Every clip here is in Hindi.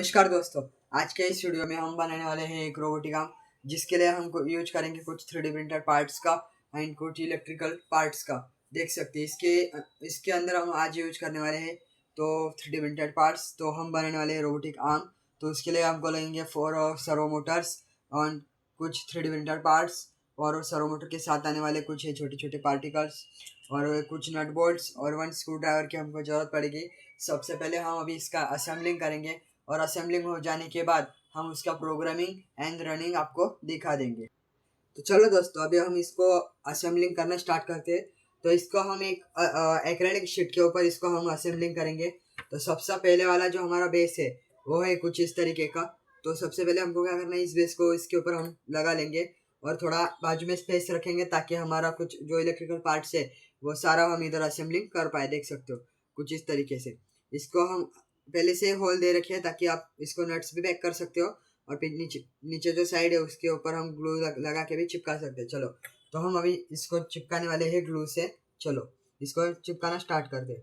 नमस्कार दोस्तों। आज के इस वीडियो में हम बनाने वाले हैं एक रोबोटिक आर्म, जिसके लिए हम यूज करेंगे कुछ 3D प्रिंटर पार्ट्स का एंड कुछ इलेक्ट्रिकल पार्ट्स का। देख सकते हैं इसके अंदर हम आज यूज करने वाले हैं तो 3D प्रिंटेड पार्ट्स। तो हम बनाने वाले हैं रोबोटिक आर्म। तो उसके लिए हमको लगेंगे 4 सर्वो मोटर्स और कुछ 3D प्रिंटर पार्ट्स और सर्वो मोटर के साथ आने वाले कुछ छोटे छोटे पार्टिकल्स और कुछ नट बोल्ट्स और 1 स्क्रू ड्राइवर की हमको ज़रूरत पड़ेगी। सबसे पहले हम अभी इसका असेंबलिंग करेंगे और असेंबलिंग हो जाने के बाद हम उसका प्रोग्रामिंग एंड रनिंग आपको दिखा देंगे। तो चलो दोस्तों, अभी हम इसको असेंबलिंग करना स्टार्ट करते हैं। तो इसको हम एक एक्रेलिक शीट के ऊपर इसको हम असेंबलिंग करेंगे। तो सबसे पहले वाला जो हमारा बेस है वो है कुछ इस तरीके का। तो सबसे पहले हमको क्या करना है, इस बेस को इसके ऊपर हम लगा लेंगे और थोड़ा बाजू में स्पेस रखेंगे ताकि हमारा कुछ जो इलेक्ट्रिकल पार्ट्स है वो सारा हम इधर असेंबलिंग कर पाए। देख सकते हो कुछ इस तरीके से। इसको हम पहले से होल दे रखे हैं ताकि आप इसको नट्स भी पैक कर सकते हो और फिर नीचे नीचे जो साइड है उसके ऊपर हम ग्लू लगा के भी चिपका सकते हैं। चलो, तो हम अभी इसको चिपकाने वाले हैं ग्लू से। चलो इसको चिपकाना स्टार्ट कर दे।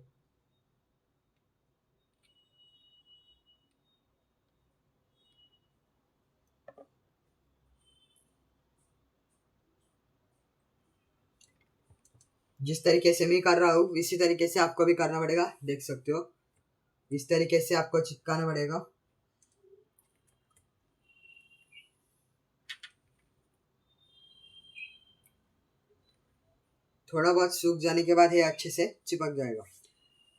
जिस तरीके से मैं कर रहा हूँ इसी तरीके से आपको भी करना पड़ेगा। देख सकते हो इस तरीके से आपको चिपकाना पड़ेगा। थोड़ा बहुत सूख जाने के बाद ये अच्छे से चिपक जाएगा।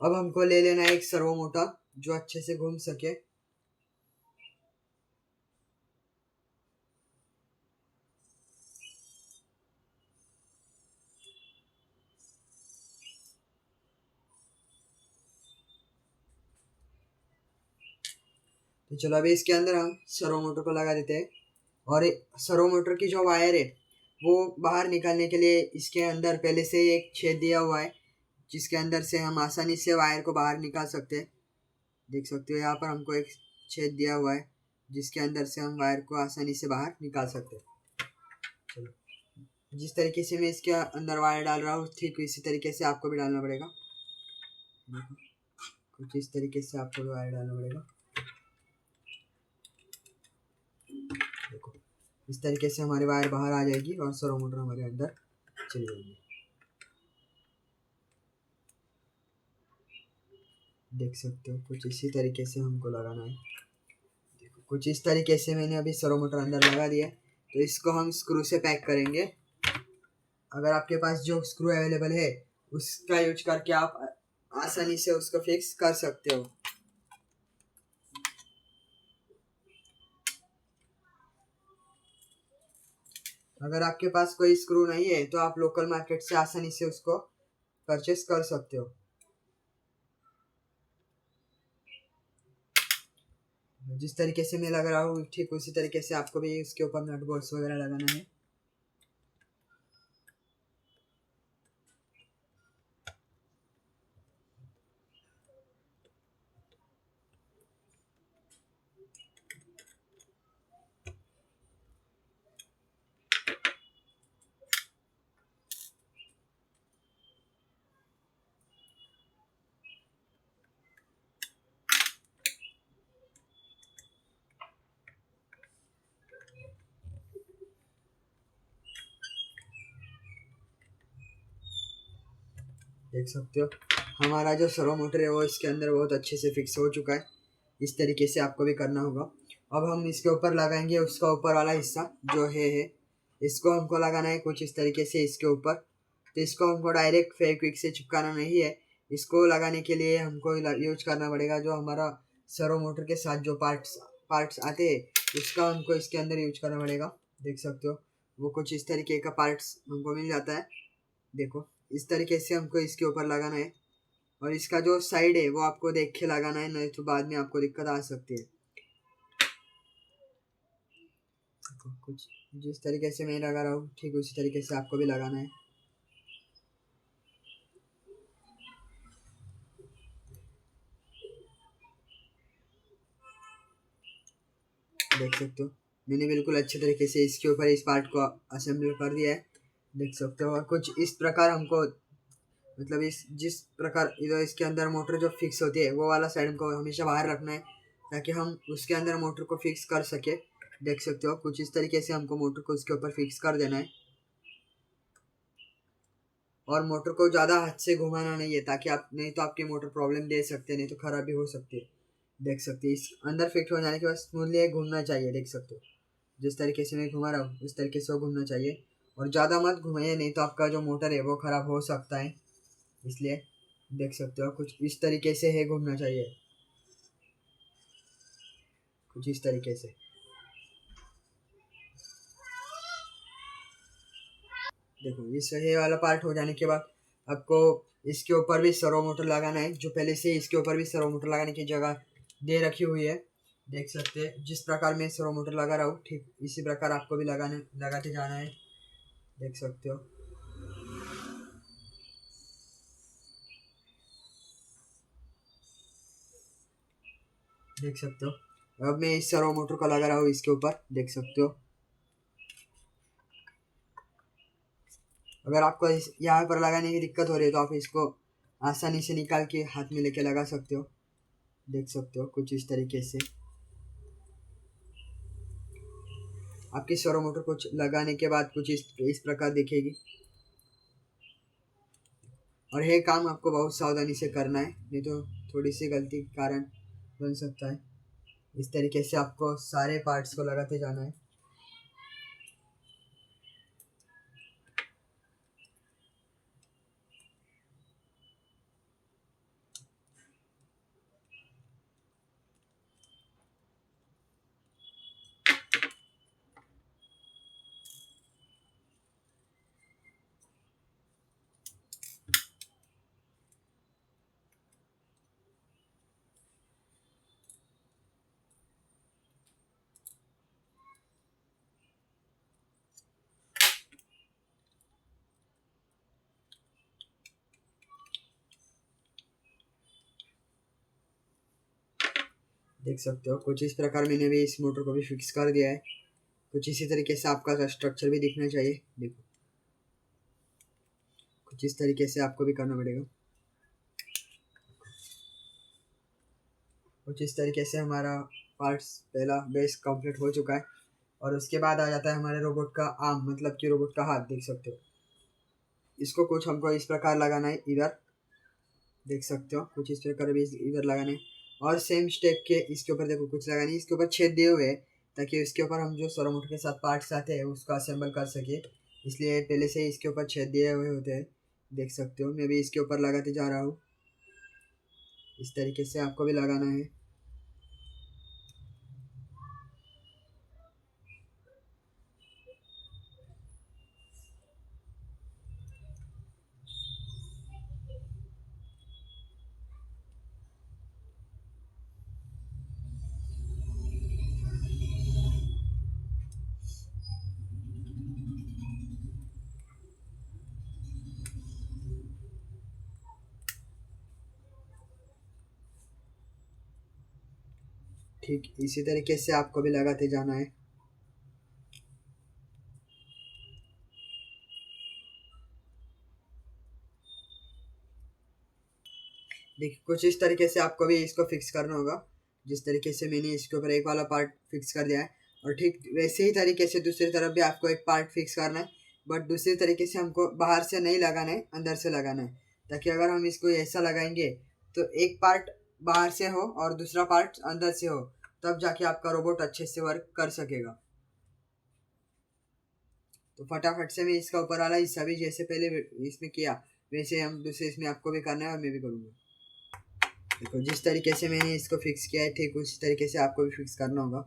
अब हमको ले लेना है एक सर्वो मोटर जो अच्छे से घूम सके। तो चलो अभी इसके अंदर हम सर्वो मोटर को लगा देते हैं और सर्वो मोटर की जो वायर है वो बाहर निकालने के लिए इसके अंदर पहले से एक छेद दिया हुआ है जिसके अंदर से हम आसानी से वायर को बाहर निकाल सकते हैं। देख सकते हो यहाँ पर हमको एक छेद दिया हुआ है जिसके अंदर से हम वायर को आसानी से बाहर निकाल सकते हैं। चलो, जिस तरीके से मैं इसके अंदर वायर डाल रहा हूँ ठीक इसी तरीके से आपको भी डालना पड़ेगा। देखो, कुछ इस तरीके से आपको भी वायर डालना पड़ेगा। देखो इस तरीके से हमारी वायर बाहर आ जाएगी और सर्वो मोटर हमारे अंदर चली जाएगी। देख सकते हो कुछ इसी तरीके से हमको लगाना है। देखो कुछ इस तरीके से मैंने अभी सर्वो मोटर अंदर लगा दिया है। तो इसको हम स्क्रू से पैक करेंगे। अगर आपके पास जो स्क्रू अवेलेबल है उसका यूज करके आप आसानी से उसको फिक्स कर सकते हो। अगर आपके पास कोई स्क्रू नहीं है तो आप लोकल मार्केट से आसानी से उसको परचेस कर सकते हो। जिस तरीके से मैं लगा रहा हूँ ठीक उसी तरीके से आपको भी उसके ऊपर नट बोल्ट्स वगैरह लगाना है। देख सकते हो हमारा जो सर्वो मोटर है वो इसके अंदर बहुत अच्छे से फिक्स हो चुका है। इस तरीके से आपको भी करना होगा। अब हम इसके ऊपर लगाएंगे उसका ऊपर वाला हिस्सा जो है इसको हमको लगाना है कुछ इस तरीके से इसके ऊपर। तो इसको हमको डायरेक्ट फेविक्विक से चिपकाना नहीं है। इसको लगाने के लिए हमको यूज करना पड़ेगा जो हमारा सर्वो मोटर के साथ जो पार्ट्स पार्ट्स आते हैं उसका हमको इसके अंदर यूज करना पड़ेगा। देख सकते हो वो कुछ इस तरीके का पार्ट्स हमको मिल जाता है। देखो इस तरीके से हमको इसके ऊपर लगाना है और इसका जो साइड है वो आपको देख के लगाना है, नहीं तो बाद में आपको दिक्कत आ सकती है। कुछ जिस तरीके से मैं लगा रहा हूँ ठीक उसी तरीके से आपको भी लगाना है। देख सकते हो मैंने बिल्कुल अच्छे तरीके से इसके ऊपर इस पार्ट को असेंबल कर दिया है। देख सकते हो और कुछ इस प्रकार हमको मतलब इस जिस प्रकार इधर इसके अंदर मोटर जो फिक्स होती है वो वाला साइड हमको हमेशा बाहर रखना है ताकि हम उसके अंदर मोटर को फिक्स कर सके। देख सकते हो कुछ इस तरीके से हमको मोटर को उसके ऊपर फिक्स कर देना है, और मोटर को ज़्यादा हाथ से घुमाना नहीं है, ताकि आप नहीं तो आपकी मोटर प्रॉब्लम दे सकते हैं, नहीं तो ख़राब भी हो सकती है। देख सकते हैं इस अंदर फिट हो जाने के बाद स्मूथली घूमना चाहिए। देख सकते हो जिस तरीके से मैं घुमा रहा हूँ उस तरीके से वो घूमना चाहिए, और ज़्यादा मत घुमाइए, नहीं तो आपका जो मोटर है वो ख़राब हो सकता है। इसलिए देख सकते हो कुछ इस तरीके से है घूमना चाहिए, कुछ इस तरीके से। देखो इस ये वाला पार्ट हो जाने के बाद आपको इसके ऊपर भी सर्वो मोटर लगाना है, जो पहले से इसके ऊपर भी सर्वो मोटर लगाने की जगह दे रखी हुई है। देख सकते हैं जिस प्रकार मैं सर्वो मोटर लगा रहा हूँ ठीक इसी प्रकार आपको भी लगाते जाना है। देख सकते हो देख सकते हो अब मैं इस सर्वो मोटर को लगा रहा हूँ इसके ऊपर। देख सकते हो अगर आपको इस यहाँ पर लगाने की दिक्कत हो रही है तो आप इसको आसानी से निकाल के हाथ में लेके लगा सकते हो। देख सकते हो कुछ इस तरीके से आपकी सर्वो मोटर कुछ लगाने के बाद कुछ इस प्रकार दिखेगी। और ये काम आपको बहुत सावधानी से करना है, नहीं तो थोड़ी सी गलती के कारण बन सकता है। इस तरीके से आपको सारे पार्ट्स को लगाते जाना है। देख सकते हो कुछ इस प्रकार मैंने भी इस मोटर को भी फिक्स कर दिया है। कुछ इसी तरीके से आपका स्ट्रक्चर भी दिखना चाहिए। देखो कुछ इस तरीके से आपको भी करना पड़ेगा। कुछ इस तरीके से हमारा पार्ट्स पहला बेस कंप्लीट हो चुका है, और उसके बाद आ जाता है हमारे रोबोट का आर्म, मतलब कि रोबोट का हाथ। देख सकते हो इसको कुछ हमको इस प्रकार लगाना है इधर। देख सकते हो कुछ इस प्रकार भी इधर लगाना है, और सेम स्टेप के इसके ऊपर देखो कुछ लगानी है। इसके ऊपर छेद दिए हुए हैं ताकि उसके ऊपर हम जो सर्वो मोटर के साथ पार्ट्स आते हैं उसको असेंबल कर सके, इसलिए पहले से ही इसके ऊपर छेद दिए हुए होते हैं। देख सकते हो मैं भी इसके ऊपर लगाते जा रहा हूँ। इस तरीके से आपको भी लगाना है। ठीक इसी तरीके से आपको भी लगाते जाना है। देखिए कुछ इस तरीके से आपको भी इसको फिक्स करना होगा, जिस तरीके से मैंने इसके ऊपर एक वाला पार्ट फिक्स कर दिया है, और ठीक वैसे ही तरीके से दूसरी तरफ भी आपको एक पार्ट फिक्स करना है। बट दूसरी तरीके से हमको बाहर से नहीं लगाना है, अंदर से लगाना है, ताकि अगर हम इसको ऐसा लगाएंगे तो एक पार्ट बाहर से हो और दूसरा पार्ट अंदर से हो, तब जाके आपका रोबोट अच्छे से वर्क कर सकेगा। तो फटाफट से मैं इसका ऊपर वाला हिस्सा भी जैसे पहले इसमें किया वैसे हम दूसरे इसमें आपको भी करना है, और मैं भी करूँगा। देखो जिस तरीके से मैंने इसको फिक्स किया है ठीक उसी तरीके से आपको भी फिक्स करना होगा।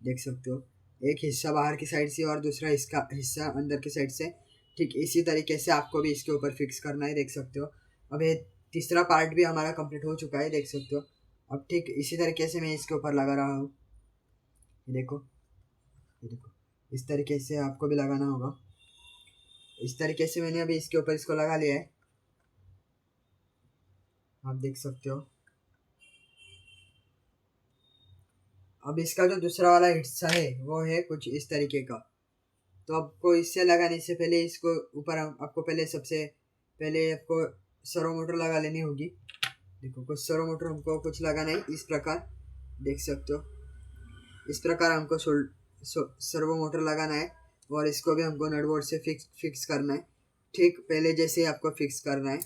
देख सकते हो एक हिस्सा बाहर की साइड से और दूसरा इसका हिस्सा अंदर की साइड से, ठीक इसी तरीके से आपको भी इसके ऊपर फिक्स करना है। देख सकते हो अब ये तीसरा पार्ट भी हमारा कंप्लीट हो चुका है। देख सकते हो अब ठीक इसी तरीके से मैं इसके ऊपर लगा रहा हूँ। ये देखो इस तरीके से आपको भी लगाना होगा। इस तरीके से मैंने अभी इसके ऊपर इसको लगा लिया है, आप देख सकते हो। अब इसका जो दूसरा वाला हिस्सा है वो है कुछ इस तरीके का। तो आपको इससे लगाने से पहले इसको ऊपर आपको पहले सबसे पहले आपको सर्वो मोटर लगा लेनी होगी। देखो कुछ सर्वो मोटर हमको कुछ लगाना है इस प्रकार। देख सकते हो। इस प्रकार हमको सर्वो मोटर लगाना है और इसको भी हमको नट बोल्ट से फिक्स करना है। ठीक पहले जैसे ही आपको फिक्स करना है।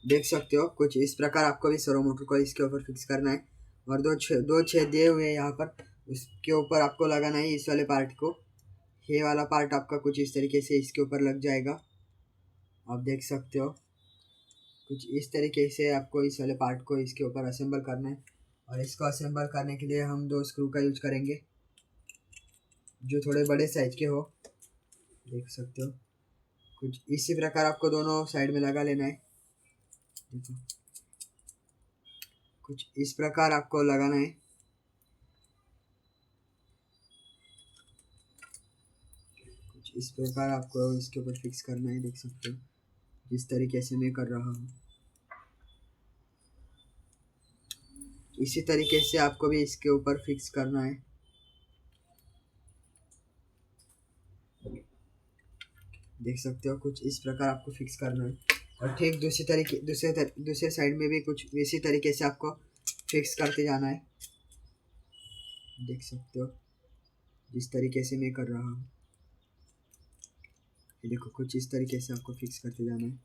देख सकते हो कुछ इस प्रकार आपको भी सर्वो मोटर को इसके ऊपर फिक्स करना है और दो छेद दिए हुए हैं यहाँ पर, उसके ऊपर आपको लगाना है इस वाले पार्ट को। ये वाला पार्ट आपका कुछ इस तरीके से इसके ऊपर लग जाएगा। आप देख सकते हो कुछ इस तरीके से आपको इस वाले पार्ट को इसके ऊपर असेंबल करना है। और इसको असेंबल करने के लिए हम 2 स्क्रू का यूज करेंगे जो थोड़े बड़े साइज के हो। देख सकते हो कुछ इसी प्रकार आपको दोनों साइड में लगा लेना है। देखो कुछ इस प्रकार आपको लगाना है। कुछ इस प्रकार आपको इसके ऊपर फिक्स करना है। देख सकते हो जिस तरीके से मैं कर रहा हूँ इसी तरीके से आपको भी इसके ऊपर फिक्स करना है। देख सकते हो कुछ इस प्रकार आपको फिक्स करना है और ठीक दूसरे साइड में भी कुछ इसी तरीके से आपको फिक्स करते जाना है। देख सकते हो जिस तरीके से मैं कर रहा हूँ, देखो कुछ इस तरीके से आपको फिक्स करते जाना है।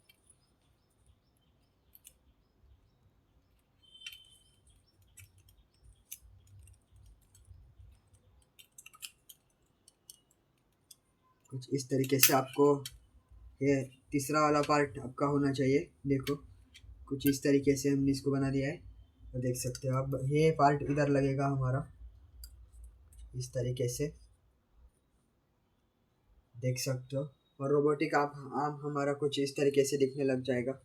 कुछ इस तरीके से आपको ये तीसरा वाला पार्ट आपका होना चाहिए। देखो कुछ इस तरीके से हमने इसको बना दिया है और देख सकते हो अब ये पार्ट इधर लगेगा हमारा इस तरीके से। देख सकते हो और रोबोटिक आर्म हमारा कुछ इस तरीके से दिखने लग जाएगा।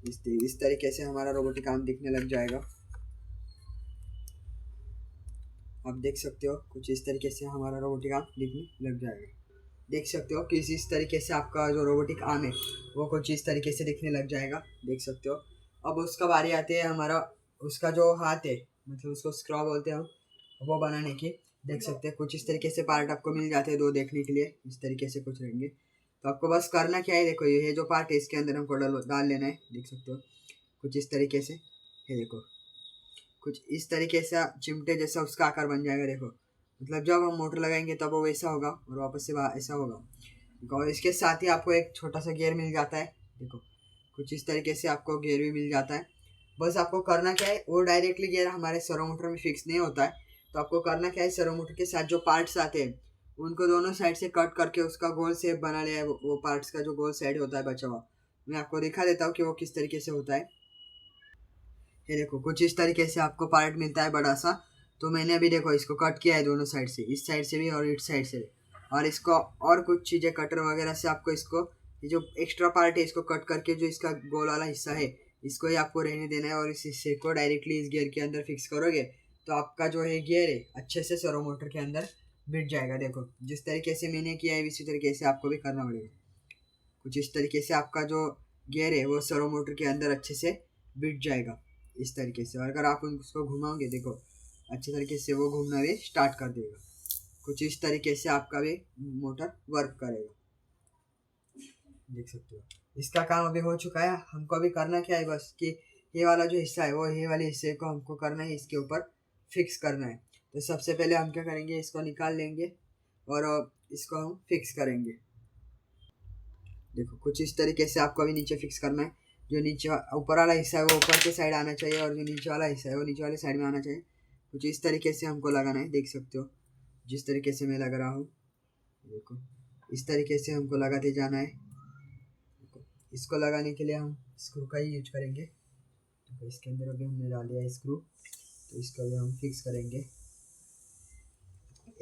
इस तरीके से हमारा रोबोटिक आर्म दिखने लग जाएगा। आप देख सकते हो कुछ इस तरीके से हमारा रोबोटिक आर्म दिखने लग जाएगा। देख सकते हो कि इस तरीके से आपका जो रोबोटिक आर्म है वो कुछ इस तरीके से दिखने लग जाएगा। देख सकते हो अब उसका बारी आती है हमारा उसका जो हाथ है मतलब उसको स्क्रॉ बोलते हैं हम वो बनाने की। देख सकते हैं कुछ इस तरीके से पार्ट आपको मिल जाते हैं 2 देखने के लिए। इस तरीके से कुछ रहेंगे तो आपको बस करना क्या है, देखो ये जो पार्ट है इसके अंदर हमको डाल लेना है। देख सकते हो कुछ इस तरीके से। ये देखो कुछ इस तरीके से चिमटे जैसा उसका आकार बन जाएगा। देखो मतलब जब हम मोटर लगाएंगे तब वो वैसा होगा और वापस से ऐसा होगा। और इसके साथ ही आपको एक छोटा सा गियर मिल जाता है। देखो कुछ इस तरीके से आपको गियर भी मिल जाता है। बस आपको करना क्या है, वो डायरेक्टली गियर हमारे सर्वो मोटर में फिक्स नहीं होता है तो आपको करना क्या है, सर्वो मोटर के साथ जो पार्ट्स आते हैं उनको दोनों साइड से कट करके उसका गोल शेप बना लिया है। वो पार्ट्स का जो गोल साइड होता है बचा हुआ मैं आपको दिखा देता हूँ कि वो किस तरीके से होता है। ये देखो कुछ इस तरीके से आपको पार्ट मिलता है बड़ा सा। तो मैंने अभी देखो इसको कट किया है दोनों साइड से, इस साइड से भी और इस साइड से भी। और इसको और कुछ चीज़ें कटर वगैरह से आपको इसको ये जो एक्स्ट्रा पार्ट है इसको कट करके जो इसका गोल वाला हिस्सा है इसको ही आपको रहने देना है और इस हिस्से को डायरेक्टली इस गियर के अंदर फिक्स करोगे तो आपका जो है गियर है अच्छे से सर्वो मोटर के अंदर बिठ जाएगा। देखो जिस तरीके से मैंने किया है इसी तरीके से आपको भी करना पड़ेगा। कुछ इस तरीके से आपका जो गियर है वो सर्वो मोटर के अंदर अच्छे से बिठ जाएगा इस तरीके से। और अगर आप उसको घुमाओगे देखो अच्छे तरीके से वो घूमना भी स्टार्ट कर देगा। कुछ इस तरीके से आपका भी मोटर वर्क करेगा। देख सकते हो इसका काम अभी हो चुका है। हमको अभी करना क्या है बस कि ये वाला जो हिस्सा है वो ये वाले हिस्से को हमको करना है, इसके ऊपर फिक्स करना है। तो सबसे पहले हम क्या करेंगे, इसको निकाल लेंगे और इसको हम फिक्स करेंगे। देखो कुछ इस तरीके से आपको अभी नीचे फिक्स करना है। जो नीचे ऊपर वाला हिस्सा है वो ऊपर के साइड आना चाहिए और जो नीचे वाला हिस्सा है वो नीचे वाले साइड में आना चाहिए। कुछ इस तरीके से हमको लगाना है। देख सकते हो जिस तरीके से मैं लगा रहा हूँ, देखो इस तरीके से हमको लगाते जाना है। इसको लगाने के लिए हम स्क्रू का ही यूज करेंगे। तो इसके अंदर अभी हमने डाल दिया स्क्रू, तो इसको भी हम फिक्स करेंगे।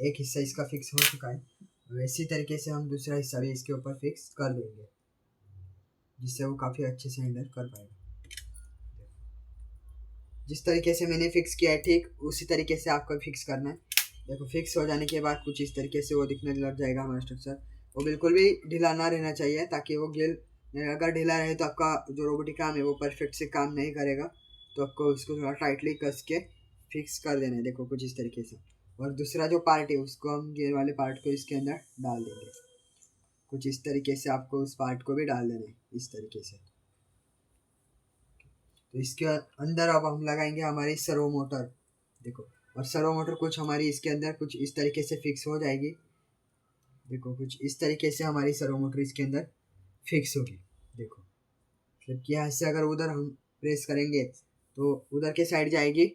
एक हिस्सा इसका फिक्स हो चुका है, वैसी तरीके से हम दूसरा हिस्सा भी इसके ऊपर फिक्स कर देंगे जिससे वो काफ़ी अच्छे से हैंडल कर पाएगा। जिस तरीके से मैंने फिक्स किया है ठीक उसी तरीके से आपको फिक्स करना है। देखो फिक्स हो जाने के बाद कुछ इस तरीके से वो दिखने लग जाएगा हमारा स्ट्रक्चर। वो बिल्कुल भी ढीला ना रहना चाहिए ताकि वो गिल, अगर ढीला रहे तो आपका जो रोबोटिक काम है वो परफेक्ट से काम नहीं करेगा। तो आपको उसको थोड़ा टाइटली कस के फिक्स कर देना है। देखो कुछ इस तरीके से। और दूसरा जो पार्ट है उसको हम गियर वाले पार्ट को इसके अंदर डाल देंगे। कुछ इस तरीके से आपको उस पार्ट को भी डाल देना है इस तरीके से। तो इसके अंदर अब हम लगाएंगे हमारी सर्वो मोटर, देखो। और सर्वो मोटर कुछ हमारी इसके अंदर कुछ इस तरीके से फिक्स हो जाएगी, देखो। कुछ इस तरीके से हमारी सर्वो मोटर इसके अंदर फिक्स होगी, देखो। फिर यहाँ से अगर उधर हम प्रेस करेंगे तो उधर के साइड जाएगी,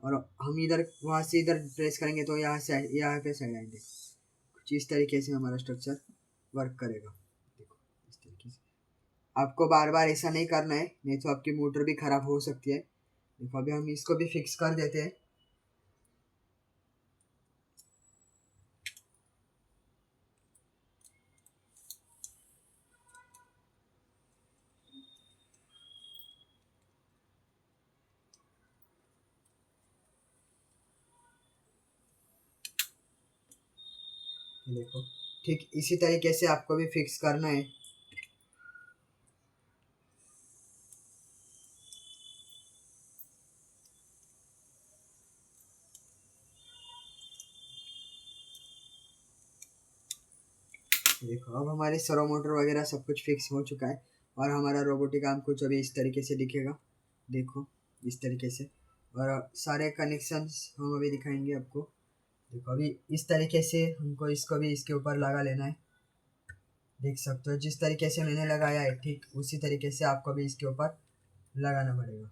और हम इधर वहाँ से इधर प्रेस करेंगे तो यहाँ से यहाँ पे साइड आएंगे। कुछ इस तरीके से हमारा स्ट्रक्चर वर्क करेगा, देखो इस तरीके से। आपको बार बार ऐसा नहीं करना है, नहीं तो आपकी मोटर भी खराब हो सकती है। देखो अभी हम इसको भी फिक्स कर देते हैं। देखो ठीक इसी तरीके से आपको भी फिक्स करना है। देखो अब हमारे सर्वो मोटर वगैरह सब कुछ फिक्स हो चुका है, और हमारा रोबोटिक आर्म कुछ अभी इस तरीके से दिखेगा, देखो इस तरीके से। और सारे कनेक्शंस हम अभी दिखाएंगे आपको। देखो अभी इस तरीके से हमको इसको भी इसके ऊपर लगा लेना है, देख सकते हो। जिस तरीके से मैंने लगाया है ठीक उसी तरीके से आपको भी इसके ऊपर लगाना पड़ेगा।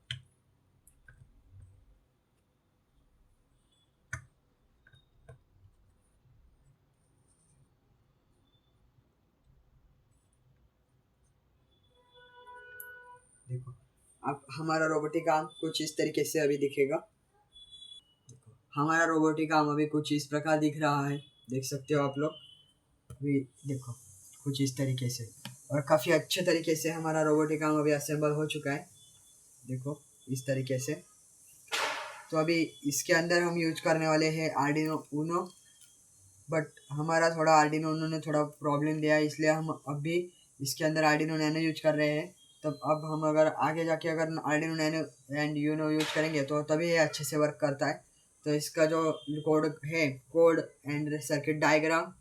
देखो अब हमारा रोबोटिक आर्म कुछ इस तरीके से अभी दिखेगा। हमारा रोबोटिक आर्म अभी कुछ इस प्रकार दिख रहा है, देख सकते हो आप लोग। अभी देखो कुछ इस तरीके से, और काफ़ी अच्छे तरीके से हमारा रोबोटिक आर्म अभी असेंबल हो चुका है, देखो इस तरीके से। तो अभी इसके अंदर हम यूज करने वाले हैं आर्डिनो ऊनो, बट हमारा थोड़ा आर्डिनो ऊनो ने थोड़ा प्रॉब्लम दिया है, इसलिए हम अभी इसके अंदर आर्डिनो नैनो यूज कर रहे हैं। तब अब हम अगर आगे जाके अगर Arduino Nano and Uno use करेंगे तो तभी ये अच्छे से वर्क करता है। तो इसका जो कोड है, code and circuit diagram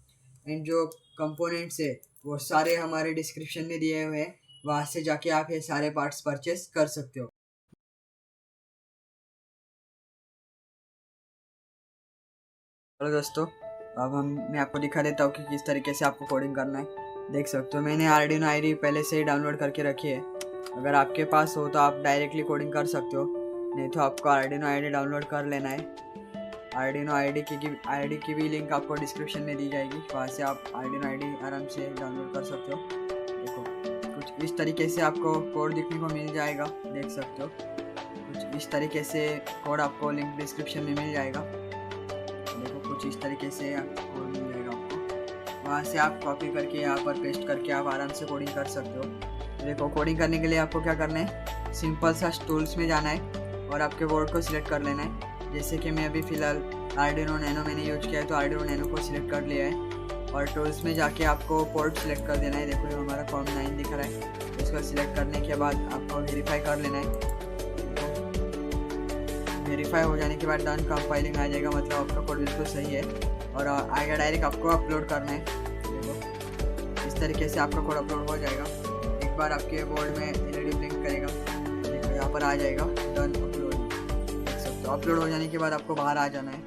and जो कंपोनेंट्स है वो सारे हमारे डिस्क्रिप्शन में दिए हुए हैं, वहाँ से जाके आप ये सारे पार्ट्स परचेस कर सकते हो। चलो दोस्तों, अब मैं आपको दिखा देता हूँ कि किस तरीके से आपको कोडिंग करना है। देख सकते हो मैंने आर्डिनो आईडी पहले से ही डाउनलोड करके रखी है। अगर आपके पास हो तो आप डायरेक्टली कोडिंग कर सकते हो, नहीं तो आपको आर्डिनो आईडी डाउनलोड कर लेना है। आर्डिनो आईडी की भी लिंक आपको डिस्क्रिप्शन में दी जाएगी, वहाँ से आप आर्डिनो आईडी आराम से डाउनलोड कर सकते हो। देखो कुछ इस तरीके से आपको कोड दिखने को मिल जाएगा, देख सकते हो। कुछ इस तरीके से कोड आपको लिंक डिस्क्रिप्शन में मिल जाएगा, देखो कुछ इस तरीके से आपको मिल जाएगा। आपको वहाँ से आप कॉपी करके यहाँ पर पेस्ट करके आप आराम से कोडिंग कर सकते हो। देखो कोडिंग करने के लिए आपको क्या करना है, सिंपल सा टूल्स में जाना है और आपके बोर्ड को सिलेक्ट कर लेना है। जैसे कि मैं अभी फ़िलहाल आर्डिनो नैनो मैंने यूज किया है, तो आर्डिनो नैनो को सिलेक्ट कर लिया है। और टूल्स में जाके आपको पोर्ट सिलेक्ट कर देना है। देखो ये हमारा COM9 दिख रहा है, इसको सिलेक्ट करने के बाद आपको वेरीफाई कर लेना है। वेरीफाई हो जाने के बाद डन कंपाइलिंग आ जाएगा, मतलब आपका कोड बिल्कुल सही है और आएगा। डायरेक्ट आपको अपलोड करना है। देखो इस तरीके से आपका कोड अपलोड हो जाएगा। एक बार आपके बोर्ड में LED ब्लिंक करेगा, देखो यहाँ पर आ जाएगा डन अपलोड, देख सकते हो। अपलोड हो जाने के बाद आपको बाहर आ जाना है।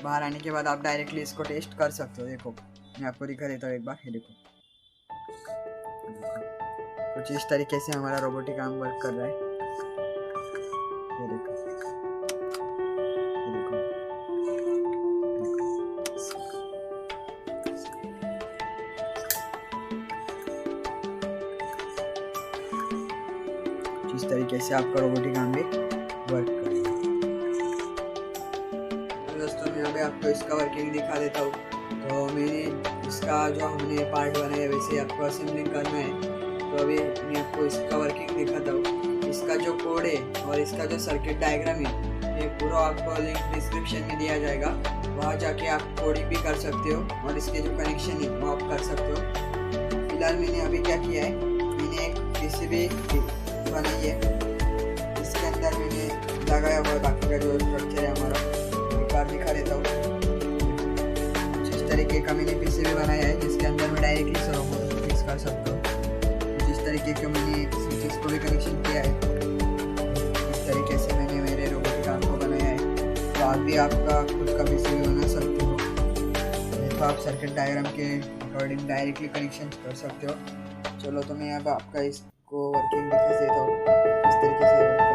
बाहर आने के बाद आप डायरेक्टली इसको टेस्ट कर सकते हो। देखो मैं आपको दिखा देता हूँ एक बार, ये देखो कुछ इस तरीके से हमारा रोबोटिक आर्म वर्क कर रहा है, ये देखो। इस तरीके से आपका रोबोटिक आर्म भी वर्क करेगा। दोस्तों मैं अभी आपको इसका वर्किंग दिखा देता हूँ। तो मैंने इसका जो हमने पार्ट बनाया वैसे आपको असेंबलिंग करना है। तो अभी मैं आपको इसका वर्किंग दिखाता हूँ। इसका जो कोड है और इसका जो सर्किट डायग्राम है ये पूरा आपको लिंक डिस्क्रिप्शन में दिया जाएगा, वहाँ जाके आप कोडिंग भी कर सकते हो और इसके जो कनेक्शन है वो आप कर सकते हो। फिलहाल मैंने अभी क्या किया है, मैंने एक PCB बनाई है, इसके अंदर मैंने लगाया हुआ बाकी का जो स्ट्रक्चर है हमारा, एक बार दिखा देता हूँ। जिस तरीके का मैंने PCB बनाया है जिसके अंदर मैं डायरेक्टली सर्वो फिक्स कर सकता हूँ। जिस तरीके का मैंने स्विचेस को भी कनेक्शन किया है, तरीके से मैंने मेरे रोबोटिक आर्म को बनाया है। तो आप भी आपका खुद का पीसीबी बना सकते हो। तो आप सर्किट डायग्राम के अकॉर्डिंग डायरेक्टली कनेक्शन कर सकते हो। चलो तो मैं अब आपका इसको वर्किंग दिखा देता हूँ किस तरीके से